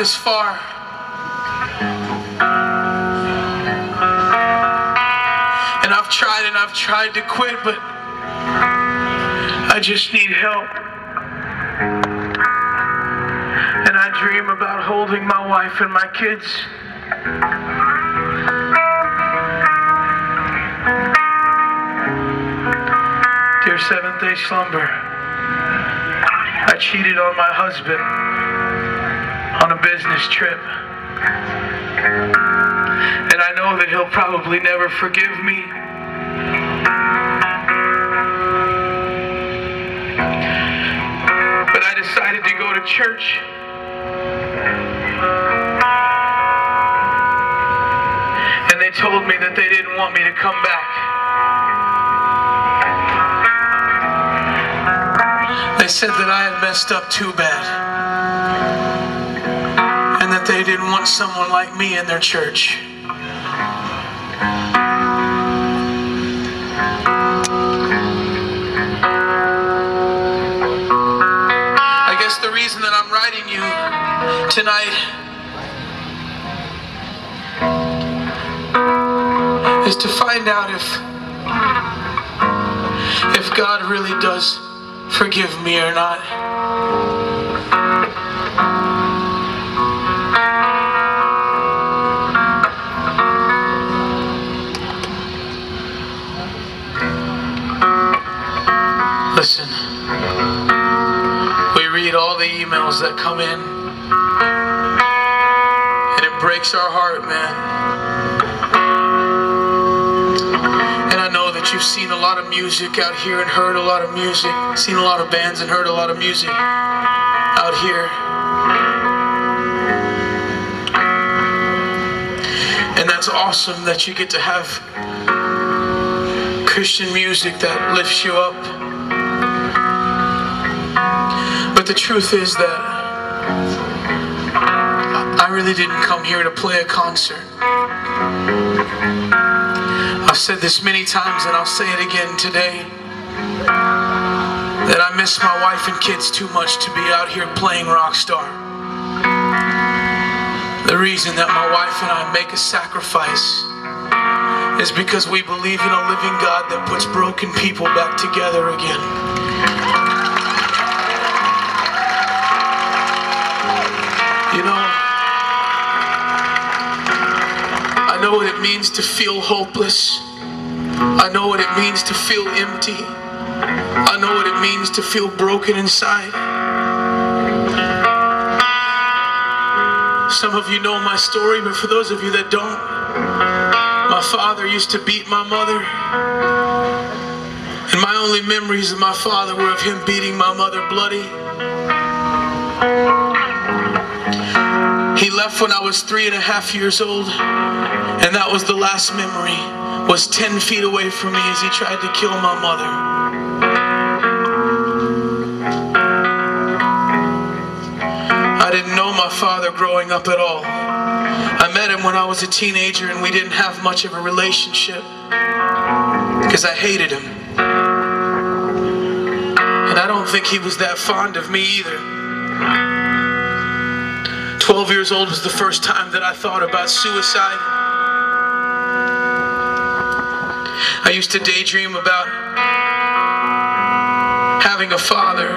this far. And I've tried to quit, but I just need help. And I dream about holding my wife and my kids. Dear Seventh-day Slumber, I cheated on my husband on a business trip. And I know that he'll probably never forgive me. But I decided to go to church. And they told me that they didn't want me to come back. They said that I had messed up too bad. And that they didn't want someone like me in their church. I guess the reason that I'm writing you tonight is to find out if God really does forgive me or not. Listen, we read all the emails that come in, and it breaks our heart, man. And I know that you've seen a lot of music out here and heard a lot of music, seen a lot of bands and heard a lot of music out here. And that's awesome that you get to have Christian music that lifts you up. But the truth is that I really didn't come here to play a concert. I've said this many times and I'll say it again today, that I miss my wife and kids too much to be out here playing rock star. The reason that my wife and I make a sacrifice is because we believe in a living God that puts broken people back together again. You know, I know what it means to feel hopeless. I know what it means to feel empty. I know what it means to feel broken inside. Some of you know my story, but for those of you that don't, my father used to beat my mother. And my only memories of my father were of him beating my mother bloody. He left when I was 3.5 years old, and that was the last memory, was 10 feet away from me as he tried to kill my mother. I didn't know my father growing up at all. I met him when I was a teenager and we didn't have much of a relationship because I hated him. And I don't think he was that fond of me either. 12 years old was the first time that I thought about suicide. I used to daydream about having a father,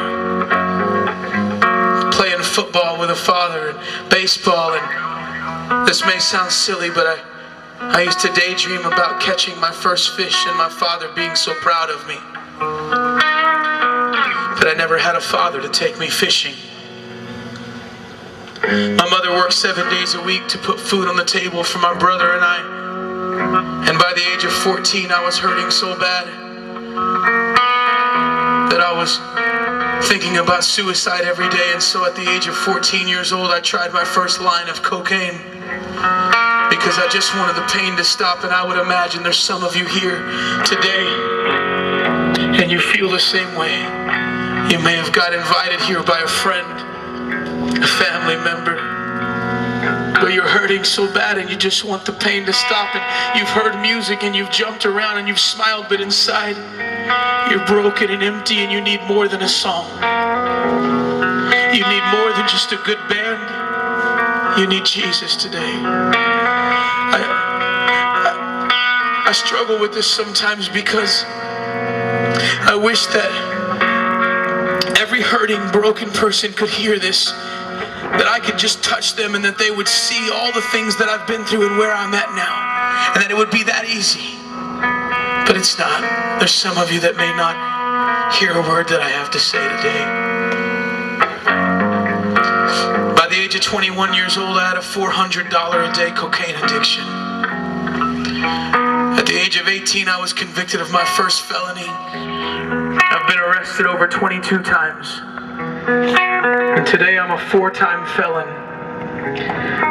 playing football with a father, and baseball, and this may sound silly, but I used to daydream about catching my first fish and my father being so proud of me. But I never had a father to take me fishing. My mother worked 7 days a week to put food on the table for my brother and I. And by the age of 14, I was hurting so bad that I was thinking about suicide every day. And so at the age of 14 years old, I tried my first line of cocaine because I just wanted the pain to stop. And I would imagine there's some of you here today and you feel the same way. You may have got invited here by a friend, a family member, but you're hurting so bad and you just want the pain to stop. And you've heard music and you've jumped around and you've smiled, but inside you're broken and empty and you need more than a song. You need more than just a good band. You need Jesus today. I struggle with this sometimes because I wish that every hurting, broken person could hear this, that I could just touch them and that they would see all the things that I've been through and where I'm at now, and that it would be that easy. But it's not. There's some of you that may not hear a word that I have to say today. By the age of 21 years old, I had a $400 a day cocaine addiction. At the age of 18, I was convicted of my first felony. I've been arrested over 22 times. And today I'm a 4-time felon.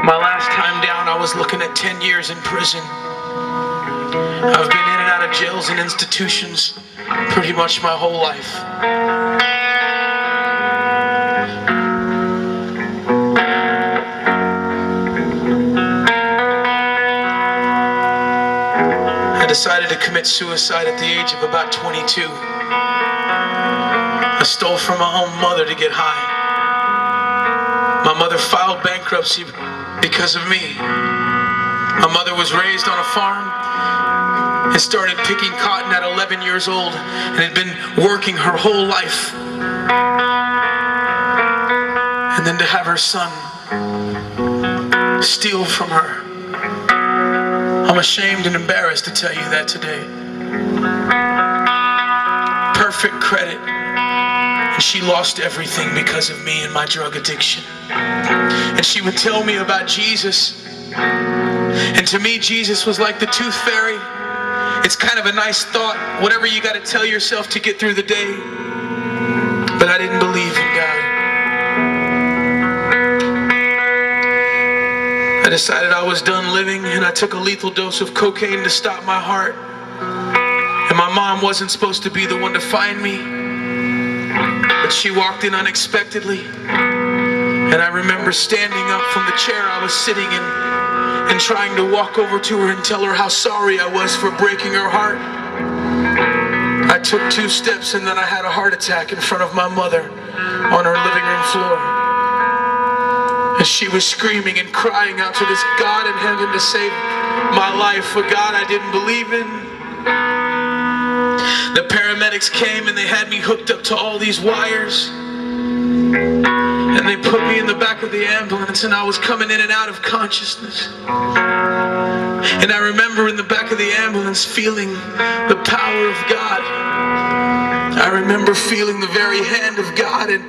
My last time down, I was looking at 10 years in prison. I've been in and out of jails and institutions pretty much my whole life. I decided to commit suicide at the age of about 22. I stole from my own mother to get high. My mother filed bankruptcy because of me. My mother was raised on a farm and started picking cotton at 11 years old and had been working her whole life. And then to have her son steal from her. I'm ashamed and embarrassed to tell you that today. Perfect credit. And she lost everything because of me and my drug addiction. And she would tell me about Jesus. And to me, Jesus was like the tooth fairy. It's kind of a nice thought, whatever you got to tell yourself to get through the day. But I didn't believe in God. I decided I was done living, and I took a lethal dose of cocaine to stop my heart. And my mom wasn't supposed to be the one to find me, but she walked in unexpectedly. And I remember standing up from the chair I was sitting in and trying to walk over to her and tell her how sorry I was for breaking her heart. I took 2 steps and then I had a heart attack in front of my mother on her living room floor. And she was screaming and crying out to this God in heaven to save my life, a God I didn't believe in. The paramedics came and they had me hooked up to all these wires. And they put me in the back of the ambulance, and I was coming in and out of consciousness. And I remember in the back of the ambulance feeling the power of God. I remember feeling the very hand of God, and